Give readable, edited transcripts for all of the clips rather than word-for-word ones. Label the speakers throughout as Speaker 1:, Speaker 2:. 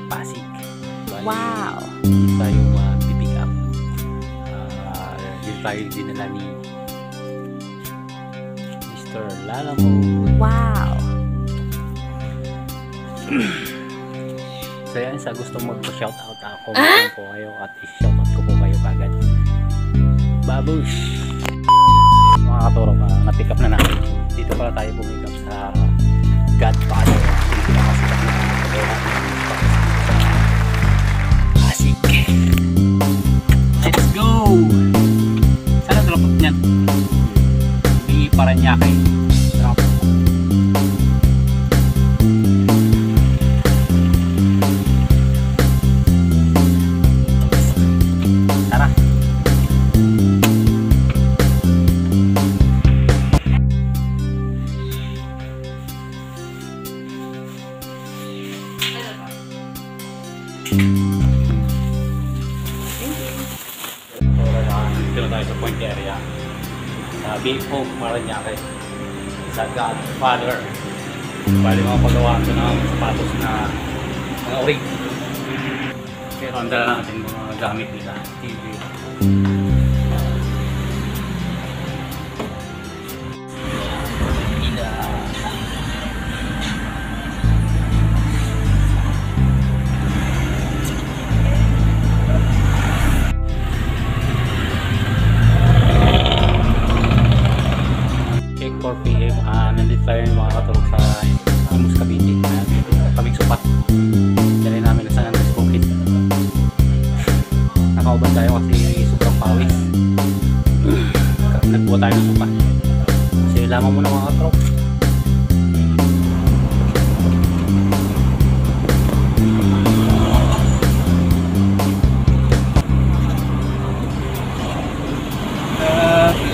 Speaker 1: Pasig. Bali,
Speaker 2: Wow!
Speaker 1: dito tayo pipick up. Dito tayo dinala ni Mr. Lalamo.
Speaker 2: Wow!
Speaker 1: So yan, sa gusto magpa-shoutout ako, po kayo at i-shoutout ko po kayo kagad. Babush! Mga katuro, na-pick up na natin. Dito pala tayo pumick up sa Godfather. Pasig! Let's go! Sana drop-up niyan? Hindi Paranaque. Drop. Tara! Dito tayo sa point area sa Big Hope, Paranaque, sa Godfather. Bali mga pagawaan ko ng sapatos na mga orig, pero ang dala natin mga gamit nila, TV. Okay, 4 PM, nandito tayo mga katurok sa Imus Cavite. Kaming supat. Dali namin sa Andres Bukid. Nakauban tayo kasi sobrang pawis. Nagbuha tayo ng supat. Kasi lamang muna mga katurok.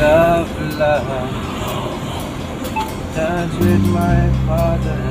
Speaker 3: Love, love, love. Dance with my father.